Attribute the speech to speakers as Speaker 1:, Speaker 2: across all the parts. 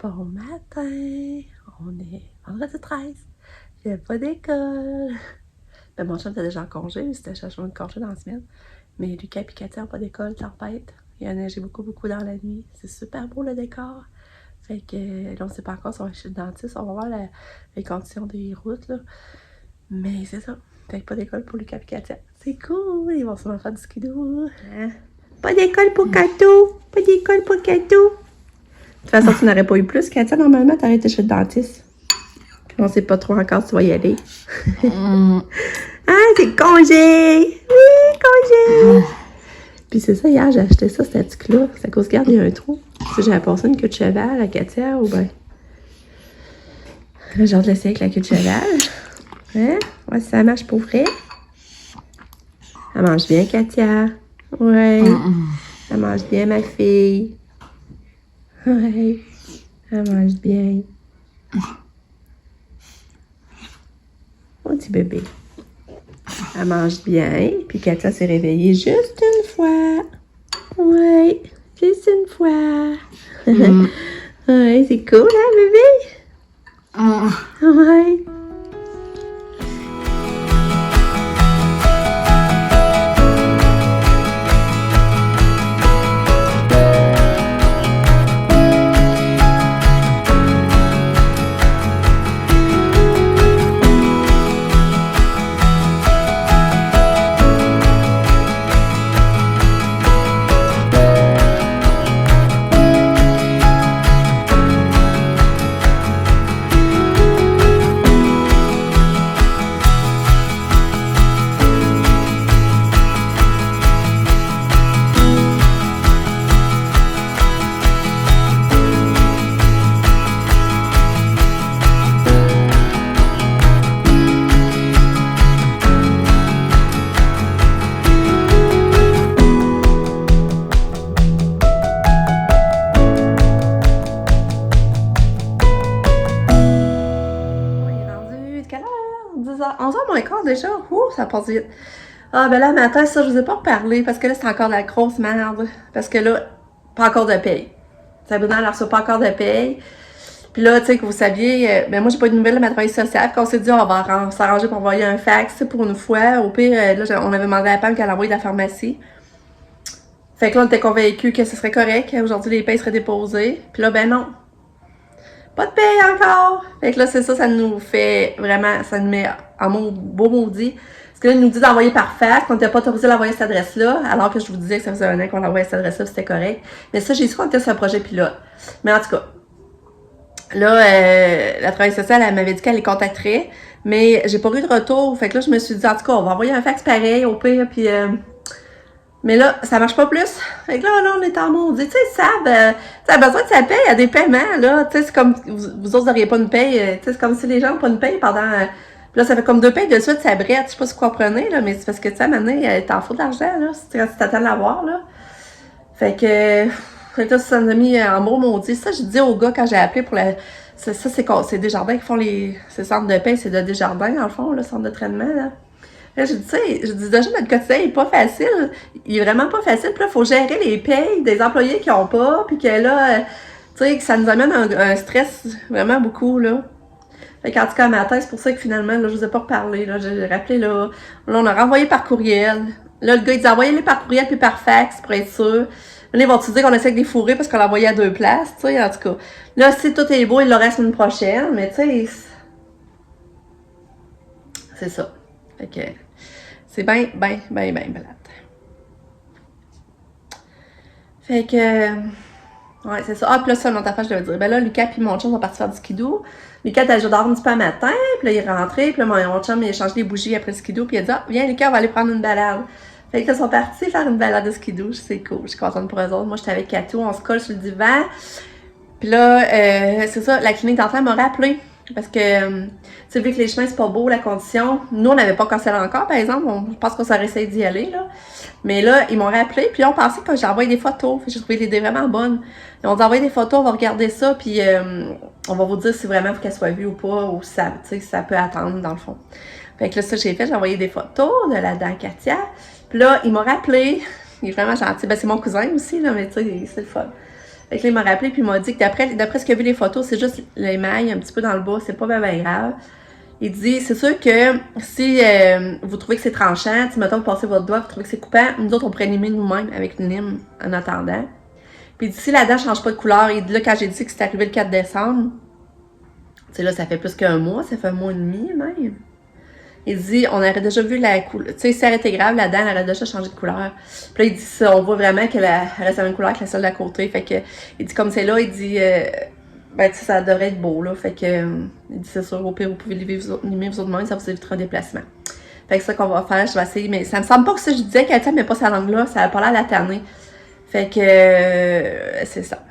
Speaker 1: Bon matin, on est vendredi 13, il n'y a pas d'école. Ben, mon chum était déjà en congé, c'était changement de congé dans la semaine. Mais Lucas et Cathy n'ont pas d'école, tempête. Il a neigé beaucoup dans la nuit. C'est super beau le décor. Fait que là, on ne sait pas encore si on va chez le dentiste. On va voir les conditions des routes, là. Mais c'est ça. Fait que pas d'école pour Lucas et Cathy. C'est cool, ils vont sûrement faire du skidoo. Hein? Pas d'école pour Cato! Pas d'école pour Cato! De toute façon, tu n'aurais pas eu plus, Katia. Normalement, t'aurais été chez le dentiste. Puis on sait pas trop encore si tu vas y aller. Ah, c'est congé! Oui, congé! Puis c'est ça, hier, j'ai acheté ça, cet article-là. C'est à cause, regarde, il y a un trou. Si j'avais passé une queue de cheval à Katia, ou ben... Là, j'ai hâte de l'essayer avec la queue de cheval. Hein? Ouais, si ça marche pour vrai. Elle mange bien, Katia. Ouais. Elle mange bien, ma fille. Ouais. Elle mange bien. Mon petit bébé. Elle mange bien. Puis Katia s'est réveillée juste une fois. Ouais, juste une fois. Ouais, c'est cool, hein, bébé? Ouais. Quelle heure? 10h, 11h moins quart déjà? Ouh, ça passe vite. Ah, ben là, matin, ça, je vous ai pas reparlé parce que là, c'est encore de la grosse merde. Parce que là, pas encore de paye. Sabrina, elle reçoit pas encore de paye. Puis là, tu sais, que vous saviez, ben moi, j'ai pas eu de nouvelles de ma travailleuse sociale. Puis on s'est dit, on va s'arranger pour envoyer un fax pour une fois. Au pire, là, on avait demandé à Pam qu'elle envoie de la pharmacie. Fait que là, on était convaincus que ce serait correct. Aujourd'hui, les payes seraient déposées. Puis là, ben non. Pas de paye encore! Fait que là, c'est ça, ça nous fait vraiment, ça nous met en beau maudit. Parce que là, il nous dit d'envoyer par fax, qu'on n'était pas autorisé à l'envoyer à cette adresse-là, alors que je vous disais que ça faisait un an qu'on l'envoyait à cette adresse-là, c'était correct. Mais ça, j'ai su qu'on était sur un projet pilote. Mais en tout cas, là, la travailleuse sociale, elle m'avait dit qu'elle les contacterait, mais j'ai pas eu de retour. Fait que là, je me suis dit, en tout cas, on va envoyer un fax pareil, au pire, puis... mais là, ça marche pas plus. Fait que là, on est en maudit. Tu sais, Sab, tu as besoin de sa paye, il y a des paiements, là. Tu sais, c'est comme, vous autres n'auriez pas une paye. Tu sais, c'est comme si les gens n'ont pas une paye pendant... Puis là, ça fait comme 2 payes de suite, ça brette. Je sais pas si vous comprenez, là, mais c'est parce que, tu sais, maintenant, t'en fous de l'argent, là, si t'attends de l'avoir, là. Fait que là, ça nous a mis en beau maudit. Ça, je dis aux gars quand j'ai appelé pour la... Ça, c'est Desjardins qui font les... Ces centres de paye, c'est de Desjardins, dans le fond, le centre de traitement, là. Là, je dis, tu sais, déjà, notre quotidien est pas facile. Il est vraiment pas facile. Puis là, il faut gérer les payes des employés qui ont pas. Puis que là, tu sais, que ça nous amène un stress vraiment beaucoup, là. Fait qu'en tout cas, matin, c'est pour ça que finalement, là, je vous ai pas reparlé, là. J'ai rappelé, là. Là, on a renvoyé par courriel. Là, le gars, il dit, envoyez-les par courriel puis par fax pour être sûr. Là, ils vont te dire qu'on essaie de les fourrer parce qu'on l'a envoyé à 2 places, tu sais, en tout cas. Là, si tout est beau, il l'aura la semaine prochaine. Mais tu sais, c'est ça. Fait que... c'est bien plate. Fait que... ouais, c'est ça. Ah, puis là, ça, notre affaire, je devais dire. Ben là, Lucas puis mon chum sont partis faire du skidoo. Lucas était déjà dormi un petit peu le matin, puis là, il est rentré, puis là, mon chum, il a changé les bougies après le skidoo, puis il a dit, ah, viens, Lucas, on va aller prendre une balade. Fait que là, ils sont partis faire une balade de skidoo. C'est cool, je suis contente pour eux autres. Moi, j'étais avec Katou, on se colle sur le divan. Puis là, c'est ça, la clinique dentaire m'a rappelé. Parce que, tu sais, vu que les chemins, c'est pas beau, la condition. Nous, on n'avait pas cancellé encore, par exemple. Je pense qu'on s'aurait essayé d'y aller, là. Mais là, ils m'ont rappelé, puis là, on pensait que j'ai envoyé des photos. J'ai trouvé l'idée vraiment bonne. Ils ont envoyé des photos, on va regarder ça, puis on va vous dire si vraiment il faut qu'elle soit vue ou pas, ou si ça, si ça peut attendre, dans le fond. Fait que là, ça, j'ai fait, j'ai envoyé des photos de la dent Katia. Puis là, il m'a rappelé. Il est vraiment gentil. Ben, c'est mon cousin aussi, là, mais tu sais, c'est le fun. Fait que là, il m'a rappelé puis il m'a dit que d'après ce qu'il a vu les photos, c'est juste l'émail un petit peu dans le bas, c'est pas bien grave. Il dit, c'est sûr que si vous trouvez que c'est tranchant, si mettons vous passez votre doigt, vous trouvez que c'est coupant, nous autres on pourrait limer nous-mêmes avec une lime en attendant. Puis il dit, si la dent change pas de couleur, il dit là, quand j'ai dit que c'était arrivé le 4 décembre, tu sais là, ça fait plus qu'un mois, ça fait un mois et demi même. Il dit, on aurait déjà vu la couleur. Tu sais, si ça aurait été grave, la dent, elle aurait déjà changé de couleur. Puis là, il dit ça, on voit vraiment qu'elle reste la même couleur que la seule d'à côté. Fait que, il dit, comme c'est là, il dit, ben, tu sais, ça devrait être beau, là. Fait que, il dit, c'est sûr, au pire, vous pouvez limer vos autres mains, ça vous évitera un déplacement. Fait que c'est ça qu'on va faire, je vais essayer. Mais ça me semble pas que ça, je disais qu'elle met pas sa langue là, ça a pas l'air la tanner. Fait que, c'est ça.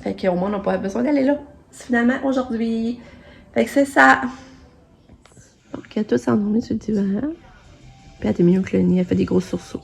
Speaker 1: Fait qu'au moins, on n'a pas besoin d'aller là, finalement, aujourd'hui. Fait que c'est ça. Donc, elle a tout s'endormi sur le divan. Puis elle était mieux que le nid, elle fait des gros sursauts.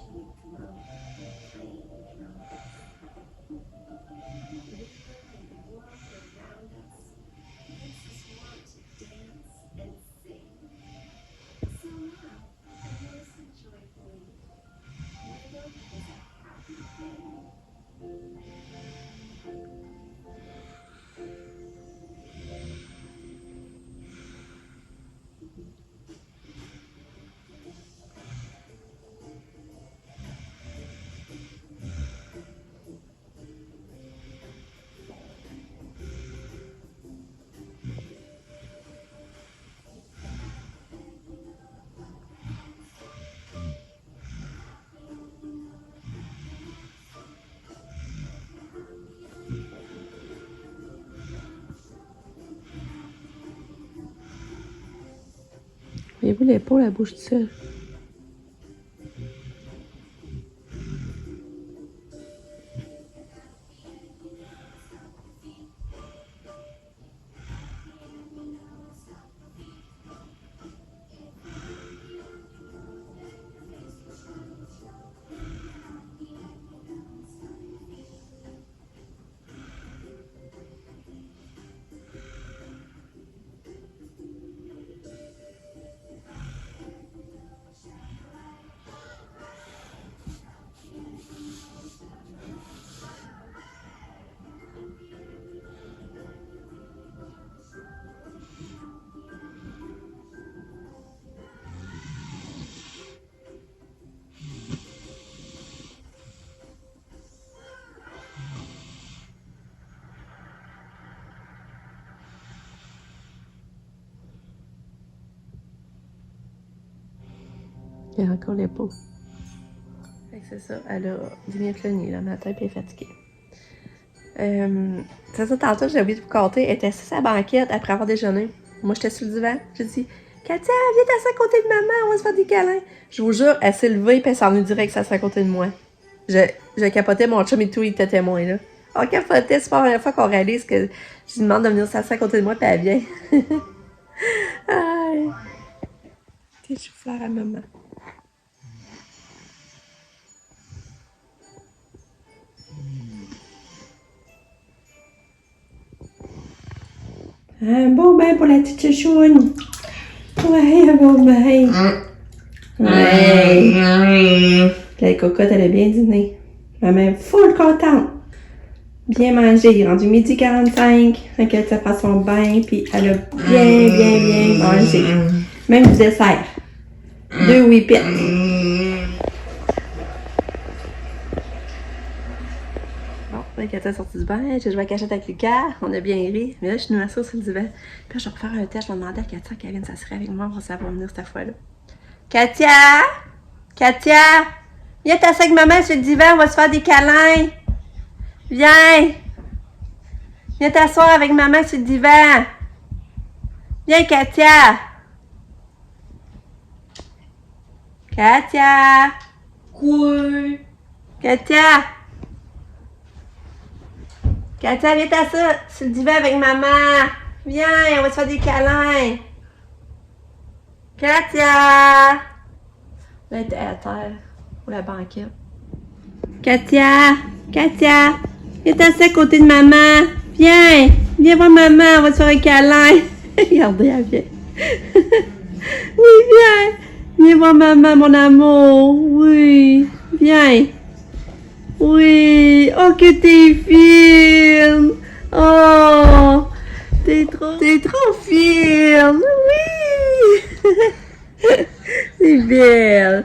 Speaker 1: Voyez-vous l'épaule, la bouge toute seule. Il y a encore l'épaule. Fait que c'est ça, elle a du mieux que le nez, là, matin, puis elle est fatiguée. C'est ça, tantôt, j'ai oublié de vous compter, elle était assise à la banquette après avoir déjeuné. Moi, j'étais sur le divan. J'ai dit, Katia, viens t'asseoir à côté de maman, on va se faire des câlins. Je vous jure, elle s'est levée, puis elle s'en est direct s'asseoir à côté de moi. Je capotais, mon chum et tout, il était témoin, là. On capotait, c'est pas la première fois qu'on réalise que je lui demande de venir s'asseoir à côté de moi, puis elle vient. Aïe. T'es chou-fleur à maman. Un beau bain pour la petite chouchoune. Ouais, un beau bain. Ouais. La cocotte, elle a bien dîné. Maman est full contente. Bien mangé. Il est rendu 12h45. Fait ça prend son bain. Puis elle a bien mangé. Même du dessert. 2 whippets. Quand elle est sortie du bain, je vais à cachette avec Lucas, on a bien ri. Mais là, je suis venue m'asseoir sur le divan. Puis là, je vais refaire un test, je vais demander à Katia qu'elle vienne s'asseoir avec moi, on va savoir venir cette fois-là. Katia! Katia! Viens t'asseoir avec maman sur le divan, on va se faire des câlins! Viens! Viens t'asseoir avec maman sur le divan! Viens, Katia! Katia! Quoi? Katia! Katia, viens t'asseoir sur le divan avec maman. Viens, on va se faire des câlins. Katia! Là, elle était à terre, pour la banquette. Katia! Katia! Viens t'asseoir à côté de maman. Viens! Viens voir maman, on va se faire un câlin. Regardez, elle vient. Oui, viens! Viens voir maman, mon amour. Oui, viens. Oui, oh que t'es fine! Oh, t'es trop fine! Oui! C'est belle!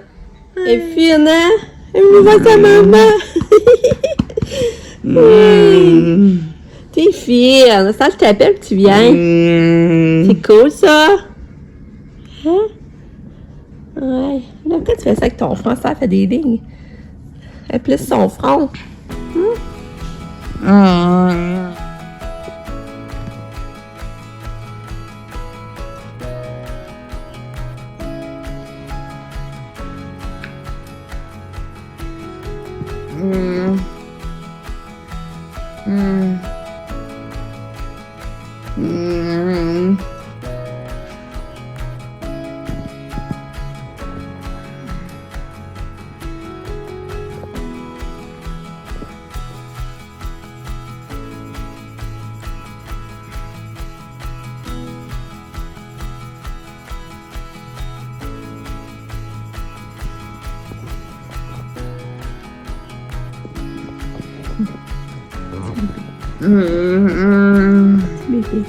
Speaker 1: Elle est fine, hein? Elle me voit ta maman! Oui! T'es fine! Ça, je t'appelle, tu viens! C'est cool, ça! Hein? Ouais. Là, pourquoi tu fais ça avec ton front? Ça fait des lignes. Elle plisse son front. Bébé.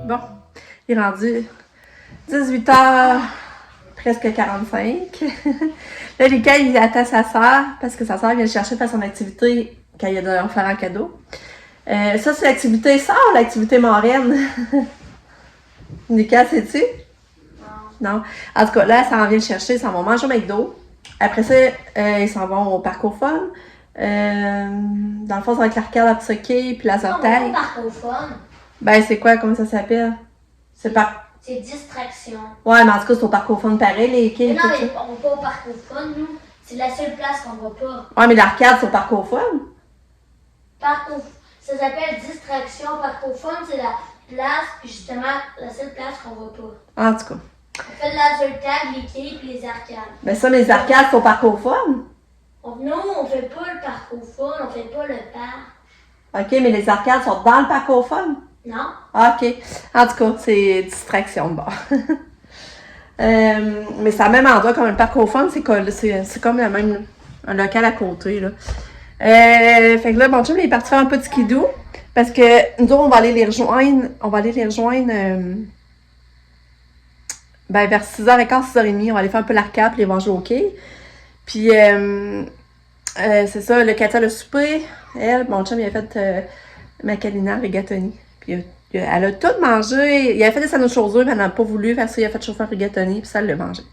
Speaker 1: Bon, il est rendu 18h, presque 45. Là, Lucas, il attend sa soeur parce que sa soeur vient le chercher faire son activité quand il a de leur faire un cadeau. Ça, c'est l'activité sort, l'activité marraine. Lucas, sais-tu? Non. En tout cas, là, ça en vient le chercher, ils s'en vont manger au McDo. Après ça, ils s'en vont au parc au fun. Dans le fond, ça va être l'arcade à Psoké puis la Zortaille.
Speaker 2: Non, pas parc au fun.
Speaker 1: Ben, c'est quoi, comment ça s'appelle? C'est par...
Speaker 2: C'est distraction.
Speaker 1: Ouais, mais en tout cas, c'est au parc au fun pareil, les
Speaker 2: Mais
Speaker 1: kids.
Speaker 2: non, mais on va pas au parc au fun, nous. C'est la seule place qu'on va pas.
Speaker 1: Ouais, mais l'arcade, c'est au parc au fun.
Speaker 2: Ça s'appelle distraction. Parc au fun, c'est la place, justement, la seule place qu'on va pas.
Speaker 1: En tout cas.
Speaker 2: On fait le laser tag, les quilles et les arcades.
Speaker 1: Ben ça, mes arcades, c'est au parc au fun.
Speaker 2: Non, on fait pas le parc au fun, on fait pas le parc.
Speaker 1: OK, mais les arcades sont dans le parc au fun.
Speaker 2: Non?
Speaker 1: Ah, OK. En tout cas, c'est distraction de bord. Mais c'est le même endroit comme le parc au fun, c'est comme le même un local à côté, là. Fait que là, mon chum, il est parti faire un peu de skidoo. Parce que nous autres, on va aller les rejoindre. Ben, vers 6h15, 6h30. On va aller faire un peu l'arcade, puis les voir jouer au hockey. Puis, c'est ça, le Katia, le souper. Elle, mon chum, il a fait macalina rigatoni. Puis, elle a tout mangé. Il a fait des sandwichs aux œufs, mais elle n'a pas voulu. Fait que ça, il a fait chauffer un rigatoni, puis ça, elle l'a mangé.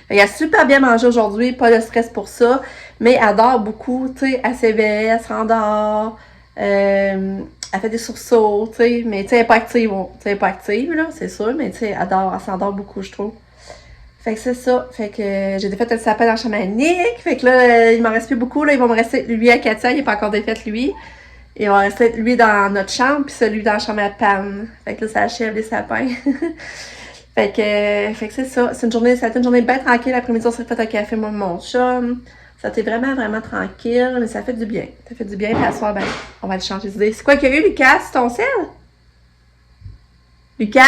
Speaker 1: Fait, il a super bien mangé aujourd'hui. Pas de stress pour ça. Mais elle adore beaucoup, tu sais, elle s'éveille, elle se rendort. Elle fait des sursauts, tu sais. Mais, tu sais, elle n'est pas active. Bon, tu sais, elle n'est pas active, là, c'est sûr. Mais, tu sais, elle s'endort beaucoup, je trouve. Fait que c'est ça. Fait que j'ai défait le sapin dans la chambre à Nick. Fait que là, il m'en reste plus beaucoup. Là, il va me rester lui à Katia. Il n'est pas encore défait, lui. Il va rester lui dans notre chambre, puis celui dans la chambre à Pam. Fait que là, ça achève les sapins. fait que c'est ça. Ça a été une journée bien tranquille. L'après-midi, on s'est fait un café, moi, mon chum. Ça a été vraiment, vraiment tranquille, mais ça fait du bien. Ça fait du bien. Puis à soir, ben, on va le changer d'idée. C'est quoi qu'il y a eu, Lucas? C'est ton sel? Lucas?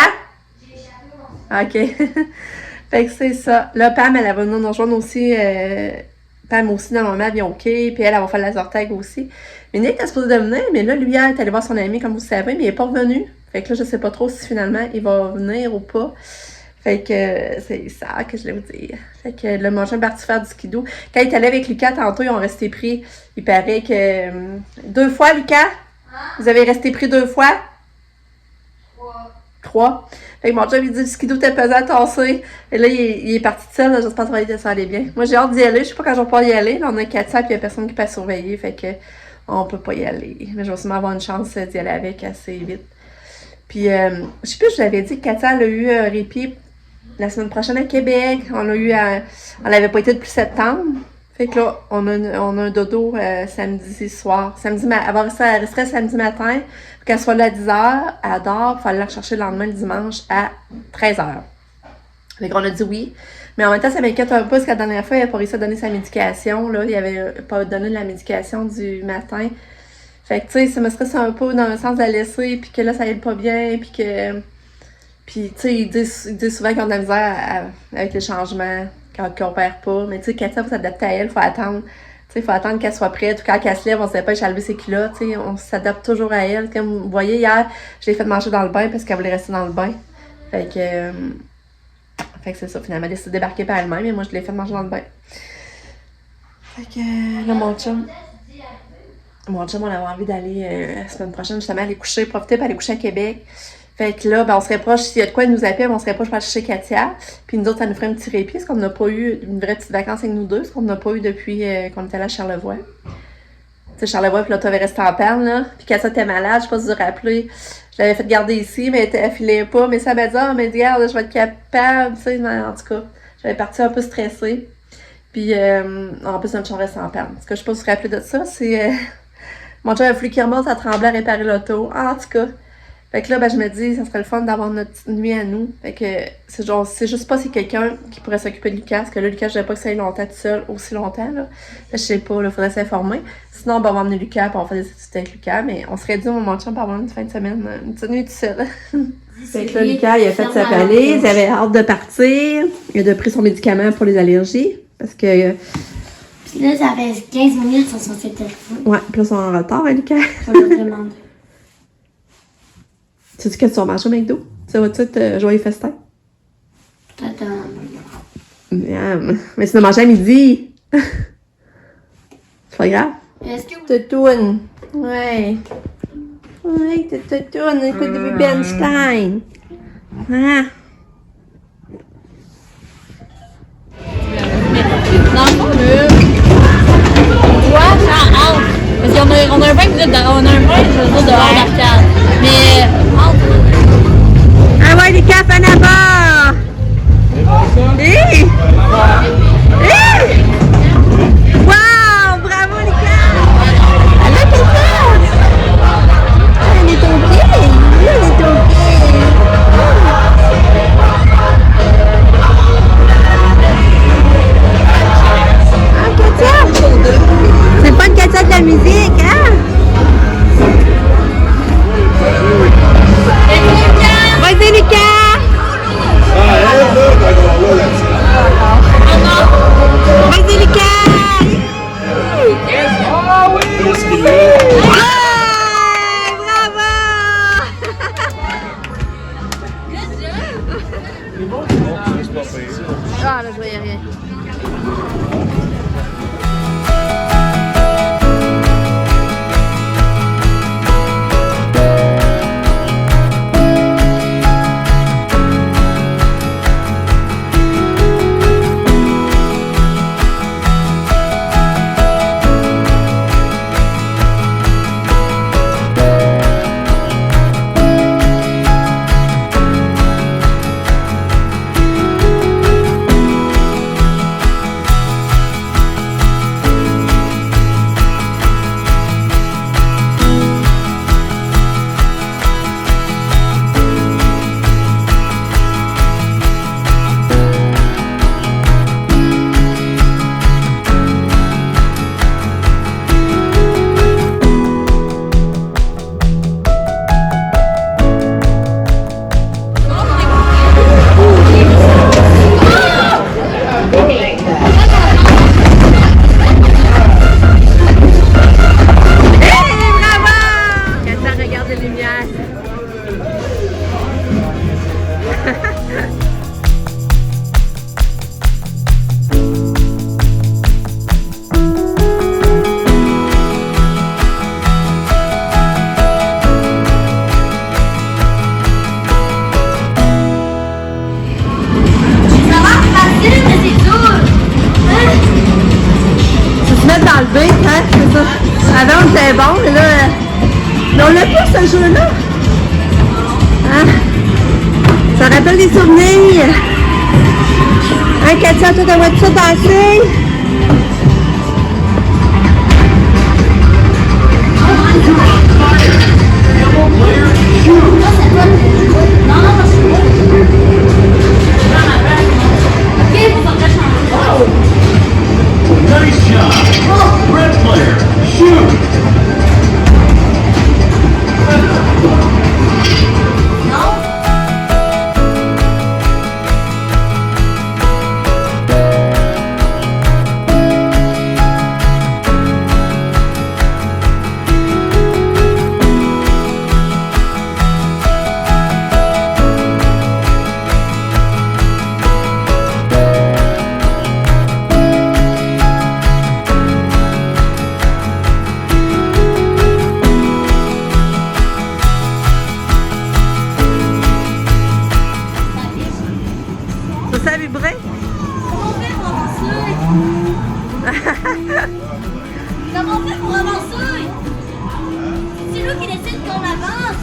Speaker 2: J'ai échappé mon
Speaker 1: OK. Fait que c'est ça. Là, Pam, elle va venir nous rejoindre aussi. Pam aussi, dans le moment, elle vient OK. Puis elle va faire la Zortag aussi. Mais Nick est supposé de venir. Mais là, lui, elle est allé voir son ami, comme vous savez, mais il n'est pas revenu. Fait que là, je sais pas trop si finalement, il va venir ou pas. Fait que c'est ça que je voulais vous dire. Fait que le manger est parti faire du skidoo. Quand il est allé avec Lucas, tantôt, ils ont resté pris. Il paraît que 2 fois, Lucas?
Speaker 2: Hein?
Speaker 1: Vous avez resté pris 2 fois?
Speaker 2: 3.
Speaker 1: 3. Fait que mon chum, il dit, le skidoo était pesant à tasser. Et là, il est parti de seul. Là, j'espère que ça allait bien. Moi, j'ai hâte d'y aller. Je sais pas quand je vais pouvoir y aller. Là, on a 400 puis il y a personne qui peut surveiller. Fait que on peut pas y aller. Mais je vais sûrement avoir une chance d'y aller avec assez vite. Puis, je sais plus, je vous l'avais dit que Katia a eu un répit la semaine prochaine à Québec. On n'avait pas été depuis septembre. Fait que là, on a un dodo samedi soir. Elle resterait samedi matin. Faut qu'elle soit là à 10h. Elle dort. Il fallait la chercher le lendemain, le dimanche, à 13h. Fait qu'on a dit oui. Mais en même temps, ça m'inquiète un peu parce que la dernière fois, il n'a pas réussi à donner sa médication. Là. Il avait pas donné de la médication du matin. Fait que, tu sais, ça me stresse un peu dans le sens de la laisser, puis que là, ça aide pas bien, puis que... Puis, tu sais, ils disent souvent qu'ils ont de la misère avec les changements, quand on perd pas. Mais tu sais, Katia, faut s'adapter à elle, faut attendre. Tu sais, faut attendre qu'elle soit prête, ou quand elle se lève, on se dépêche à lever ses culottes, tu sais, on s'adapte toujours à elle. Comme vous voyez, hier, je l'ai fait manger dans le bain parce qu'elle voulait rester dans le bain. Fait que c'est ça, finalement, elle a décidé de débarquer par elle-même, et moi, je l'ai fait manger dans le bain. Fait que là, mon chum, on avait envie d'aller la semaine prochaine, justement, aller coucher, profiter pour aller coucher à Québec. Fait que là, ben, on se rapproche, s'il y a de quoi, il nous appelle, on se rapproche pour aller chez Katia. Puis nous autres, ça nous ferait un petit répit, parce qu'on n'a pas eu une vraie petite vacance avec nous deux, parce qu'on n'a pas eu depuis qu'on était là à Charlevoix. Tu sais, Charlevoix, puis là, tu avais resté en panne, là. Puis Katia était malade, je sais pas si vous vous rappelez. Je l'avais fait garder ici, mais elle filait pas. Mais ça m'a dit, mais regarde, je vais être capable, tu sais, en tout cas. J'avais parti un peu stressée. Puis, en plus, notre chambre restait en panne. Ce que je sais pas si vous vous rappelez de ça, c'est... mon chum a fallu qu'il remonte, ça tremblait à réparer l'auto. En tout cas. Fait que là, ben, je me dis, ça serait le fun d'avoir notre petite nuit à nous. Fait que c'est genre, c'est juste pas si quelqu'un qui pourrait s'occuper de Lucas. Parce que là, Lucas, je savais pas que ça aille longtemps tout seul, aussi longtemps, là. Là, je sais pas, là, faudrait s'informer. Sinon, ben, on va emmener Lucas, puis on fait des études avec Lucas. Mais on serait dit au moment de chambre pour avoir une fin de semaine, une petite nuit tout seul. Fait que là, Lucas, il a fait sa valise, il avait hâte de partir. Il a pris son médicament pour les allergies. Parce que.
Speaker 2: Puis là, ça fait 15 minutes sur son téléphone.
Speaker 1: Ouais, puis là, ils sont en retard, hein, Lucas.
Speaker 2: On leur demande.
Speaker 1: Sais-tu que tu vas manger au McDo? Ça va-tu être joyeux festin?
Speaker 2: Attends.
Speaker 1: Mais tu vas manger à midi! C'est pas grave?
Speaker 2: Est-ce que vous...
Speaker 1: Toutoune! Ouais! Ouais, toutoune! Écoute de Baby Einstein! Ah!
Speaker 3: Dans le fond, on doit faire entre. Parce qu'on a un 20 minutes dehors d'arcade. Mais entre.
Speaker 1: Ah ouais, les cafés à là-bas! Hey! Hey! Wow! Bravo, les cafés! Alors, qu'est-ce que elle est au pied! Elle est au pied! Ah, Katia! C'est pas une Katia de la musique, hein? Vas-y, Lucas! Vas-y, Lucas! Bravo! Ah, là, je voyais rien. Avant, on était bon, mais là, on l'a pas, ce jeu-là. Hein? Ça rappelle des souvenirs. Hein, Katia, toi, t'aimerais tout ça danser?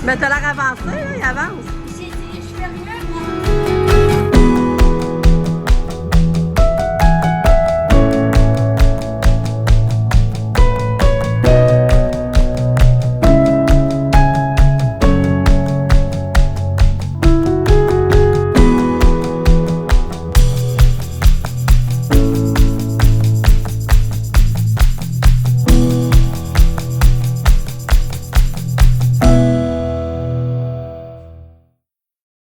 Speaker 1: Mais t'as l'air avancé, là, il avance.